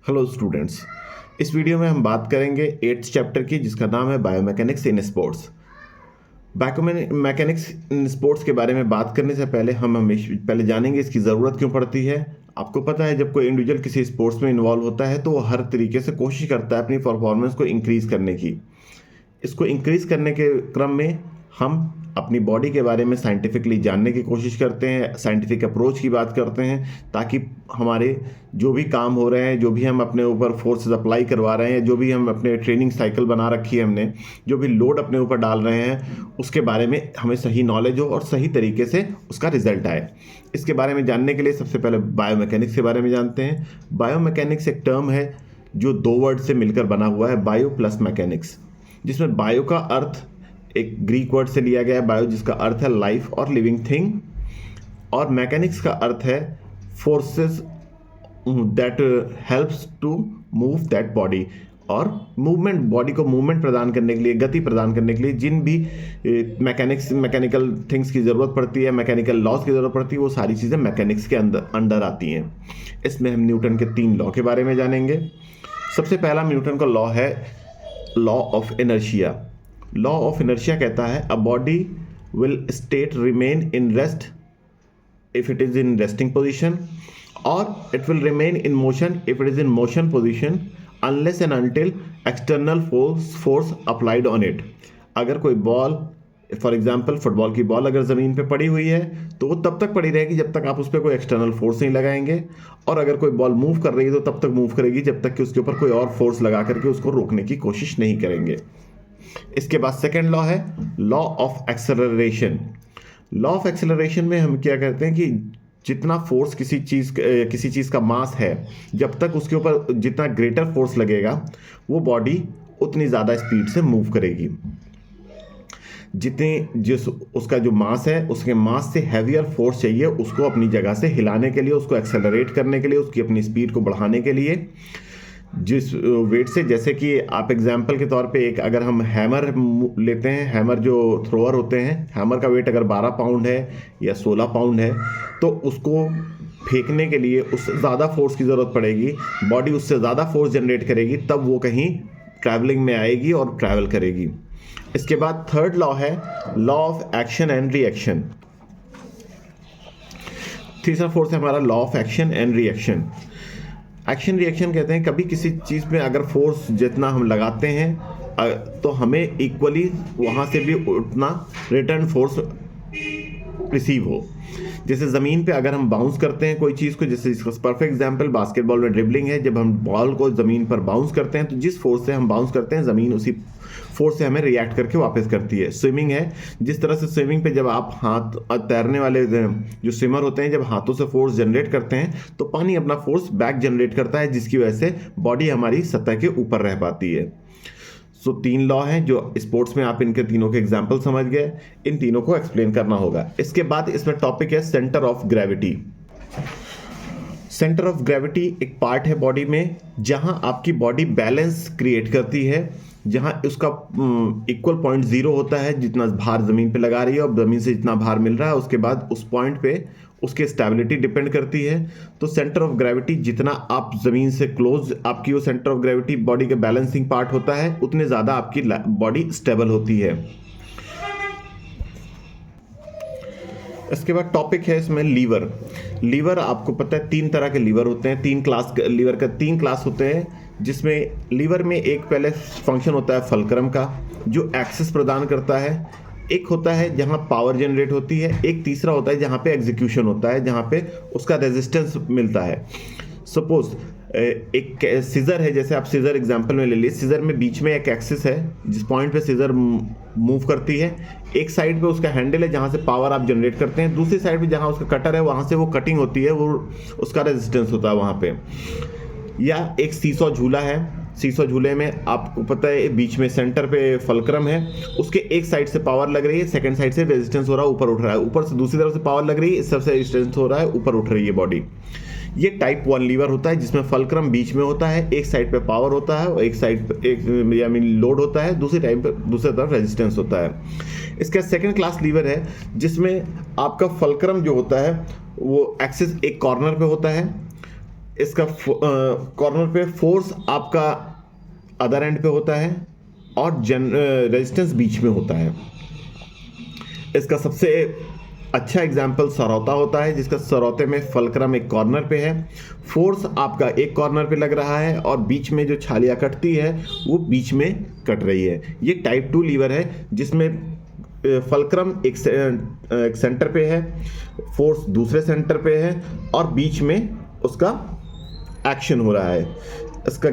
Hello students, इस video में हम बात करेंगे 8th चैप्टर की, जिसका नाम है biomechanics in sports. Biomechanics in sports के बारे में बात करने से पहले हम हमेशा पहले जानेंगे इसकी ज़रूरत क्यों पड़ती है। आपको पता है, जब कोई इंडिविजुअल किसी स्पोर्ट्स में इन्वॉल्व होता है तो वो हर तरीके से कोशिश करता है अपनी परफॉर्मेंस को इंक्रीज़ करने की। इसको इंक्रीज़ करने के क्रम में हम अपनी बॉडी के बारे में साइंटिफिकली जानने की कोशिश करते हैं, साइंटिफिक अप्रोच की बात करते हैं, ताकि हमारे जो भी काम हो रहे हैं, जो भी हम अपने ऊपर फोर्सेस अप्लाई करवा रहे हैं, जो भी हम अपने ट्रेनिंग साइकिल बना रखी है हमने, जो भी लोड अपने ऊपर डाल रहे हैं, उसके बारे में हमें सही नॉलेज हो और सही तरीके से उसका रिजल्ट आए। इसके बारे में जानने के लिए सबसे पहले बायोमैकेनिक्स के बारे में जानते हैं। बायोमैकेनिक्स एक टर्म है जो दो वर्ड से मिलकर बना हुआ है, बायो प्लस मैकेनिक्स, जिसमें बायो का अर्थ एक ग्रीक वर्ड से लिया गया है, बायो, जिसका अर्थ है लाइफ और लिविंग थिंग, और मैकेनिक्स का अर्थ है forces that helps to move that body, और मूवमेंट, बॉडी को मूवमेंट प्रदान करने के लिए, गति प्रदान करने के लिए जिन भी मैकेनिकल थिंग्स की ज़रूरत पड़ती है, मैकेनिकल लॉज की ज़रूरत पड़ती है, वो सारी चीज़ें मैकेनिक्स के अंडर आती हैं। इसमें हम न्यूटन के 3 लॉ के बारे में जानेंगे। सबसे पहला न्यूटन का लॉ है law of inertia. Law of inertia कहता है a body will state remain in rest if it is in resting position, और it will remain in motion if it is in motion position, unless and until external force applied on it. अगर कोई ball, for example football की ball अगर ज़मीन पे पड़ी हुई है तो वो तब तक पड़ी रहेगी जब तक आप उस पर कोई एक्सटर्नल फोर्स नहीं लगाएंगे, और अगर कोई बॉल मूव कर रही है तो तब तक मूव करेगी जब तक कि उसके ऊपर कोई और फोर्स लगा करके उसको रोकने की कोशिश नहीं करेंगे। इसके बाद सेकेंड लॉ है law of acceleration. Law of acceleration में हम क्या कहते हैं कि जितना फोर्स किसी चीज़ का मास है, जब तक उसके ऊपर जितना ग्रेटर फोर्स लगेगा वो बॉडी उतनी ज़्यादा स्पीड से मूव करेगी। जिस उसका जो मास है, उसके मास से हैवियर फोर्स चाहिए उसको अपनी जगह से हिलाने के लिए, उसको एक्सेलरेट करने के लिए, उसकी अपनी स्पीड को बढ़ाने के लिए। जिस वेट से, जैसे कि आप एग्जाम्पल के तौर पे एक अगर हम हैमर लेते हैं, हैमर जो थ्रोअर होते हैं, हैमर का वेट अगर 12 पाउंड है या 16 पाउंड है, तो उसको फेंकने के लिए उससे ज़्यादा फोर्स की ज़रूरत पड़ेगी, बॉडी उससे ज़्यादा फोर्स जनरेट करेगी, तब वो कहीं ट्रैवलिंग में आएगी और ट्रैवल करेगी। इसके बाद थर्ड लॉ है law of action and reaction. तीसरा फोर्स है हमारा law of action and reaction. Action reaction कहते हैं कभी किसी चीज़ में अगर फोर्स जितना हम लगाते हैं तो हमें इक्वली वहाँ से भी उतना रिटर्न फोर्स रिसीव हो। जैसे ज़मीन पे अगर हम बाउंस करते हैं कोई चीज़ को, जैसे इसका परफेक्ट एग्जांपल बास्केटबॉल में ड्रिबलिंग है, जब हम बॉल को ज़मीन पर बाउंस करते हैं तो जिस फोर्स से हम बाउंस करते हैं ज़मीन उसी फोर्स से हमें रिएक्ट करके वापस करती है। स्विमिंग है, जिस तरह से स्विमिंग पे जब आप तैरने वाले जो स्विमर होते हैं, जब हाथों से फोर्स जनरेट करते हैं तो पानी अपना फोर्स बैक जनरेट करता है, जिसकी वजह से बॉडी हमारी सतह के ऊपर रह पाती है। सो 3 लॉ हैं जो स्पोर्ट्स में आप इनके तीनों के एग्जाम्पल समझ गए, इन तीनों को एक्सप्लेन करना होगा। इसके बाद इसमें टॉपिक है centre of gravity. Centre of gravity एक पार्ट है बॉडी में जहां आपकी बॉडी बैलेंस क्रिएट करती है, जहां उसका इक्वल पॉइंट 0 होता है, जितना भार ज़मीन पे लगा रही है और ज़मीन से जितना भार मिल रहा है, उसके बाद उस पॉइंट पे उसकी स्टेबिलिटी डिपेंड करती है। तो सेंटर ऑफ ग्रेविटी जितना आप ज़मीन से क्लोज आपकी वो सेंटर ऑफ ग्रेविटी बॉडी के बैलेंसिंग पार्ट होता है, उतने ज़्यादा आपकी बॉडी स्टेबल होती है। इसके बाद टॉपिक है इसमें लीवर। लीवर आपको पता है 3 तरह के लीवर होते हैं, 3 क्लास लीवर का 3 क्लास होते हैं, जिसमें लीवर में एक पहले फंक्शन होता है फल्क्रम का जो एक्सेस प्रदान करता है, एक होता है जहां पावर जनरेट होती है, एक तीसरा होता है जहां पे एग्जीक्यूशन होता है, जहां पे उसका रेजिस्टेंस मिलता है। सपोज एक सीजर है, जैसे आप सीजर एग्जांपल में ले लीजिए, सीजर में बीच में एक एक्सिस है जिस पॉइंट पे सीजर मूव करती है, एक साइड पे उसका हैंडल है जहां से पावर आप जनरेट करते हैं, दूसरी साइड पे जहां उसका कटर है वहां से वो कटिंग होती है, वो उसका रेजिस्टेंस होता है वहां पे। या एक सीसॉ झूला है, सीसॉ झूले में आपको पता है बीच में सेंटर पे फल्क्रम है, उसके एक साइड से पावर लग रही है, सेकंड साइड से रेजिस्टेंस हो रहा है, ऊपर उठ रहा है, ऊपर से दूसरी तरफ से पावर लग रही है, इस तरफ से रेजिस्टेंस हो रहा है, ऊपर उठ रही है बॉडी। ये टाइप 1 लीवर होता है जिसमें फल्क्रम बीच में होता है, एक साइड पे पावर होता है और एक साइड पे एक लोड होता है, दूसरी टाइम पे दूसरी तरफ रेजिस्टेंस होता है। इसका सेकंड क्लास लीवर है जिसमें आपका फल्क्रम जो होता है वो एक्सिस एक कॉर्नर पे होता है, इसका कॉर्नर पे फोर्स आपका अदर एंड पे होता है और रेजिस्टेंस बीच में होता है। इसका सबसे अच्छा एग्जाम्पल सरौता होता है, जिसका सरौते में फलक्रम एक कॉर्नर पे है, फोर्स आपका एक कॉर्नर पे लग रहा है और बीच में जो छालियाँ कटती है वो बीच में कट रही है। ये टाइप 2 लीवर है जिसमें फलक्रम एक सेंटर पे है, फोर्स दूसरे सेंटर पे है और बीच में उसका एक्शन हो रहा है। इसका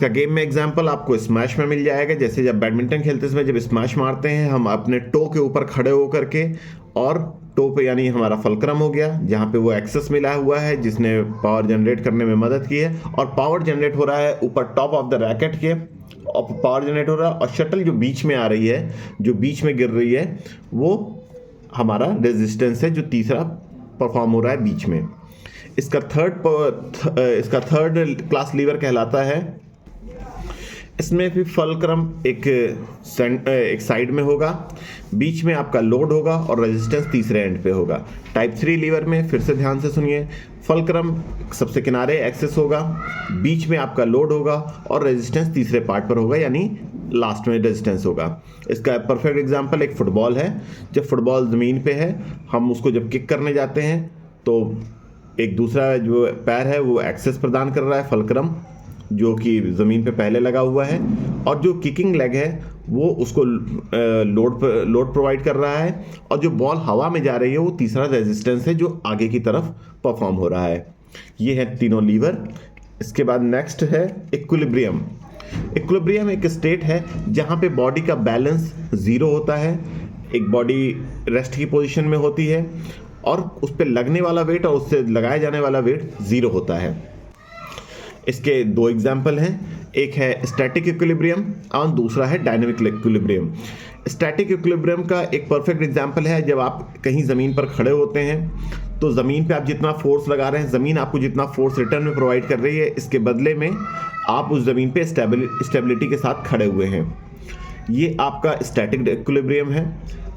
गेम में एग्जांपल आपको स्मैश में मिल जाएगा। जैसे जब बैडमिंटन खेलते समय जब स्मैश मारते हैं हम अपने टो के ऊपर खड़े होकर के, और टो पे यानी हमारा फलक्रम हो गया जहाँ पे वो एक्सेस मिला हुआ है जिसने पावर जनरेट करने में मदद की है, और पावर जनरेट हो रहा है ऊपर टॉप ऑफ द रैकेट के, और पावर जनरेट हो रहा है, और शटल जो बीच में आ रही है, जो बीच में गिर रही है, वो हमारा रेजिस्टेंस है जो तीसरा परफॉर्म हो रहा है बीच में। इसका थर्ड क्लास लीवर कहलाता है। इसमें भी फलक्रम एक साइड में होगा, बीच में आपका लोड होगा और रेजिस्टेंस तीसरे एंड पे होगा। टाइप 3 लीवर में फिर से ध्यान से सुनिए, फलक्रम सबसे किनारे एक्सेस होगा, बीच में आपका लोड होगा और रेजिस्टेंस तीसरे पार्ट पर होगा, यानी लास्ट में रेजिस्टेंस होगा। इसका परफेक्ट एग्जांपल एक फुटबॉल है। जब फुटबॉल ज़मीन पे है, हम उसको जब किक करने जाते हैं तो एक दूसरा जो पैर है वो एक्सेस प्रदान कर रहा है, फलक्रम जो कि ज़मीन पे पहले लगा हुआ है, और जो किकिंग लेग है वो उसको लोड प्रोवाइड कर रहा है, और जो बॉल हवा में जा रही है वो तीसरा रेजिस्टेंस है जो आगे की तरफ परफॉर्म हो रहा है। ये है तीनों लीवर। इसके बाद नेक्स्ट है इक्विलिब्रियम। इक्विलिब्रियम एक स्टेट है जहाँ पे बॉडी का बैलेंस ज़ीरो होता है, एक बॉडी रेस्ट की पोजीशन में होती है और उस पर लगने वाला वेट और उससे लगाया जाने वाला वेट ज़ीरो होता है। इसके दो एग्जाम्पल हैं, एक है स्टैटिक इक्विलिब्रियम और दूसरा है डायनेमिक इक्विलिब्रियम। स्टैटिक इक्विलिब्रियम का एक परफेक्ट एग्जाम्पल है जब आप कहीं ज़मीन पर खड़े होते हैं तो ज़मीन पे आप जितना फोर्स लगा रहे हैं, ज़मीन आपको जितना फोर्स रिटर्न में प्रोवाइड कर रही है, इसके बदले में आप उस ज़मीन पे स्टेबिलिटी के साथ खड़े हुए हैं। ये आपका स्टैटिक इक्विलिब्रियम है।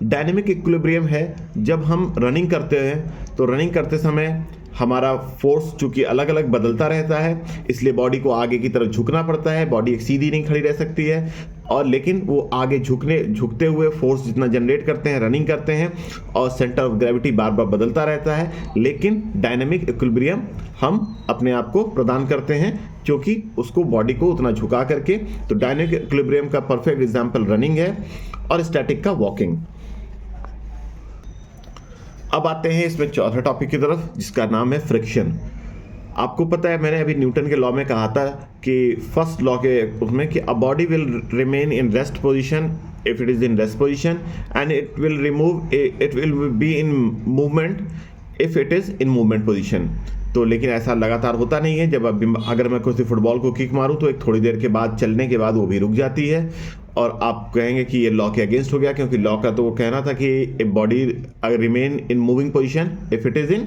डायनेमिक इक्विलिब्रियम है जब हम रनिंग करते हैं तो रनिंग करते समय हमारा फोर्स चूंकि अलग अलग बदलता रहता है, इसलिए बॉडी को आगे की तरफ झुकना पड़ता है। बॉडी एक सीधी नहीं खड़ी रह सकती है, और लेकिन वो आगे झुकते हुए फोर्स जितना जनरेट करते हैं, रनिंग करते हैं, और सेंटर ऑफ ग्रेविटी बार बार बदलता रहता है। लेकिन डायनेमिक इक्विलिब्रियम हम अपने आप को प्रदान करते हैं क्योंकि उसको बॉडी को उतना झुका करके। तो डायनेमिक इक्विलिब्रियम का परफेक्ट एग्जाम्पल रनिंग है और स्टैटिक का वॉकिंग। अब आते हैं इसमें चौथे टॉपिक की तरफ जिसका नाम है फ्रिक्शन। आपको पता है मैंने अभी न्यूटन के लॉ में कहा था कि फर्स्ट लॉ के उसमें कि अ body will remain in rest position if it is in rest position, and it will be in movement if it is in movement position. तो लेकिन ऐसा लगातार होता नहीं है। जब अगर मैं किसी फुटबॉल को किक मारूं तो एक थोड़ी देर के बाद चलने के बाद वो भी रुक जाती है, और आप कहेंगे कि ये लॉ के अगेंस्ट हो गया, क्योंकि लॉ का तो वो कहना था कि a body remain in moving position if it is in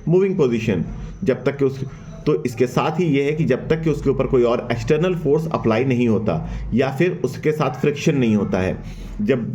moving position, जब तक कि तो इसके साथ ही ये है कि जब तक कि उसके ऊपर कोई और एक्सटर्नल फोर्स अप्लाई नहीं होता या फिर उसके साथ फ्रिक्शन नहीं होता है। जब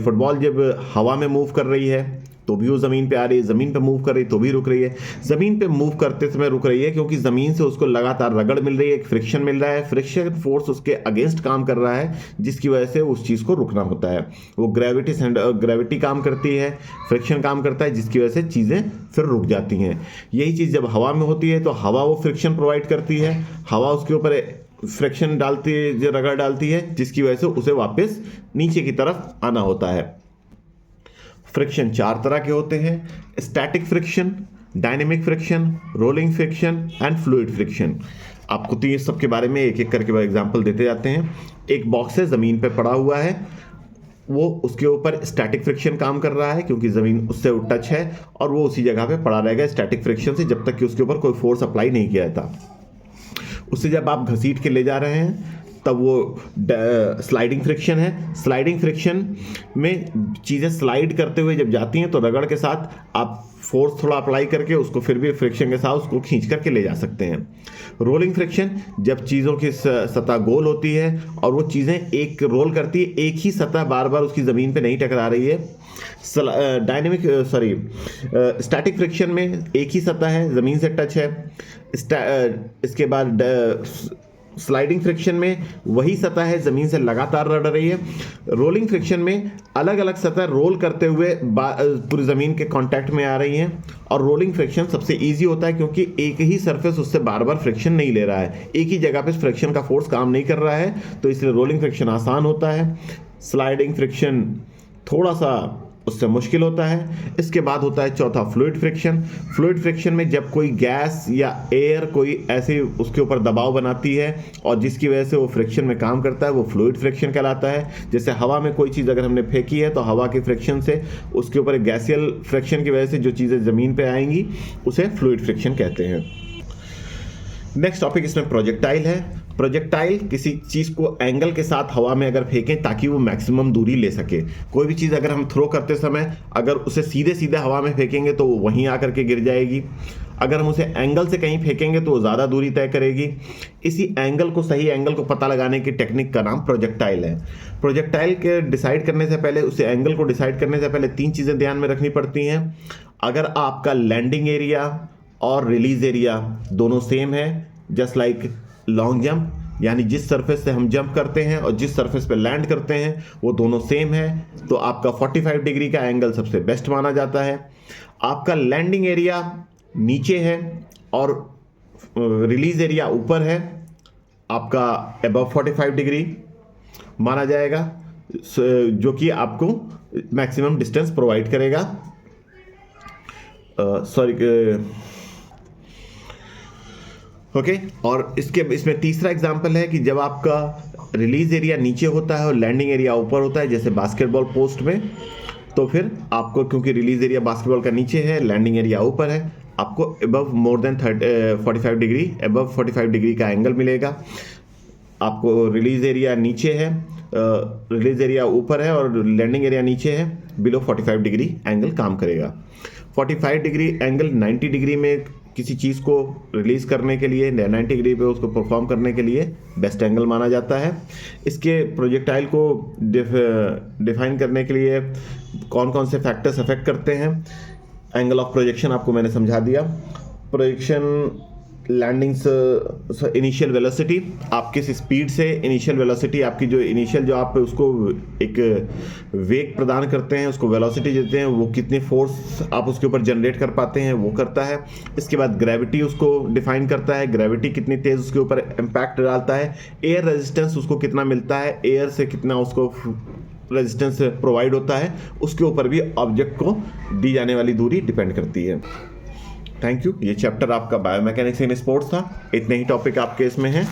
फुटबॉल जब हवा में मूव कर रही है तो भी वो ज़मीन पे आ रही है, ज़मीन पे मूव कर रही है तो भी रुक रही है। ज़मीन पे मूव करते समय रुक रही है क्योंकि ज़मीन से उसको लगातार रगड़ मिल रही है, एक फ्रिक्शन मिल रहा है, फ्रिक्शन फोर्स उसके अगेंस्ट काम कर रहा है, जिसकी वजह से उस चीज़ को रुकना होता है। वो ग्रेविटी काम करती है, फ्रिक्शन काम करता है, जिसकी वजह से चीज़ें फिर रुक जाती हैं। यही चीज़ जब हवा में होती है तो हवा वो फ्रिक्शन प्रोवाइड करती है, हवा उसके ऊपर फ्रिक्शन डालती है, जो रगड़ डालती है, जिसकी वजह से उसे वापस नीचे की तरफ आना होता है। फ्रिक्शन 4 तरह के होते हैं: static friction, dynamic friction, rolling friction and fluid friction. आपको तो ये सब के बारे में एक एक करके एग्जांपल देते जाते हैं। एक बॉक्स है, ज़मीन पे पड़ा हुआ है, वो उसके ऊपर स्टैटिक फ्रिक्शन काम कर रहा है क्योंकि ज़मीन उससे टच है, और वो उसी जगह पे पड़ा रहेगा स्टैटिक फ्रिक्शन से जब तक कि उसके ऊपर कोई फोर्स अप्लाई नहीं किया जाता। उससे जब आप घसीट के ले जा रहे हैं तब वो स्लाइडिंग फ्रिक्शन है। स्लाइडिंग फ्रिक्शन में चीज़ें स्लाइड करते हुए जब जाती हैं तो रगड़ के साथ आप फोर्स थोड़ा अप्लाई करके उसको फिर भी फ्रिक्शन के साथ उसको खींच करके ले जा सकते हैं। रोलिंग फ्रिक्शन, जब चीज़ों की सतह गोल होती है और वो चीज़ें एक रोल करती है, एक ही सतह बार बार उसकी ज़मीन पे नहीं टकरा रही है। स्टैटिक फ्रिक्शन में एक ही सतह है, ज़मीन से टच है। इसके बाद स्लाइडिंग फ्रिक्शन में वही सतह है, ज़मीन से लगातार रड़ रही है। रोलिंग फ्रिक्शन में अलग अलग सतह रोल करते हुए पूरी ज़मीन के कांटेक्ट में आ रही हैं। और रोलिंग फ्रिक्शन सबसे इजी होता है क्योंकि एक ही सरफेस उससे बार बार फ्रिक्शन नहीं ले रहा है, एक ही जगह पे फ्रिक्शन का फोर्स काम नहीं कर रहा है, तो इसलिए रोलिंग फ्रिक्शन आसान होता है। स्लाइडिंग फ्रिक्शन थोड़ा सा उससे मुश्किल होता है। इसके बाद होता है चौथा फ्लूइड फ्रिक्शन। फ्लूइड फ्रिक्शन में जब कोई गैस या एयर कोई ऐसे उसके ऊपर दबाव बनाती है और जिसकी वजह से वो फ्रिक्शन में काम करता है, वो फ्लूइड फ्रिक्शन कहलाता है। जैसे हवा में कोई चीज़ अगर हमने फेंकी है तो हवा के फ्रिक्शन से उसके ऊपर एक गैसियल फ्रिक्शन की वजह से जो चीज़ें ज़मीन पे आएंगी उसे फ्लूइड फ्रिक्शन कहते हैं। नेक्स्ट टॉपिक इसमें प्रोजेक्टाइल है। प्रोजेक्टाइल किसी चीज़ को एंगल के साथ हवा में अगर फेंकें ताकि वो मैक्सिमम दूरी ले सके। कोई भी चीज़ अगर हम थ्रो करते समय अगर उसे सीधे सीधे हवा में फेंकेंगे तो वो वहीं आकर के गिर जाएगी। अगर हम उसे एंगल से कहीं फेंकेंगे तो वो ज़्यादा दूरी तय करेगी। इसी एंगल को, सही एंगल को पता लगाने की टेक्निक का नाम प्रोजेक्टाइल है। प्रोजेक्टाइल के डिसाइड करने से पहले, उसे एंगल को डिसाइड करने से पहले 3 चीज़ें ध्यान में रखनी पड़ती हैं। अगर आपका लैंडिंग एरिया और रिलीज एरिया दोनों सेम है, जस्ट लाइक लॉन्ग जंप, यानी जिस सरफेस से हम जंप करते हैं और जिस सरफेस पे लैंड करते हैं वो दोनों सेम है, तो आपका 45 डिग्री का एंगल सबसे बेस्ट माना जाता है। आपका लैंडिंग एरिया नीचे है और रिलीज एरिया ऊपर है, आपका अबव 45 डिग्री माना जाएगा, जो कि आपको मैक्सिमम डिस्टेंस प्रोवाइड करेगा। ओके और इसमें तीसरा एग्जांपल है कि जब आपका रिलीज एरिया नीचे होता है और लैंडिंग एरिया ऊपर होता है, जैसे बास्केटबॉल पोस्ट में, तो फिर आपको, क्योंकि रिलीज एरिया बास्केटबॉल का नीचे है, लैंडिंग एरिया ऊपर है, आपको above more than 45 degree, above 45 degree का एंगल मिलेगा। आपको रिलीज एरिया नीचे है, रिलीज एरिया ऊपर है और लैंडिंग एरिया नीचे है, बिलो 45 डिग्री एंगल काम करेगा। 45 डिग्री एंगल 90 डिग्री में किसी चीज़ को रिलीज़ करने के लिए, 90 डिग्री पे उसको परफॉर्म करने के लिए बेस्ट एंगल माना जाता है। इसके प्रोजेक्टाइल को डिफाइन करने के लिए कौन कौन से फैक्टर्स अफेक्ट करते हैं, एंगल ऑफ प्रोजेक्शन आपको मैंने समझा दिया। प्रोजेक्शन, लैंडिंग, इनिशियल वेलोसिटी, आप किस स्पीड से इनिशियल वेलोसिटी, आपकी जो इनिशियल जो आप उसको एक वेग प्रदान करते हैं, उसको वेलोसिटी देते हैं, वो कितनी फोर्स आप उसके ऊपर जनरेट कर पाते हैं वो करता है। इसके बाद ग्रेविटी उसको डिफाइन करता है, ग्रेविटी कितनी तेज़ उसके ऊपर इम्पैक्ट डालता है। एयर रेजिस्टेंस उसको कितना मिलता है, एयर से कितना उसको रेजिस्टेंस प्रोवाइड होता है, उसके ऊपर भी ऑब्जेक्ट को दी जाने वाली दूरी डिपेंड करती है। Thank you. ये चैप्टर आपका बायोमैकेनिक्स इन स्पोर्ट्स था। इतने ही टॉपिक आपके इसमें हैं।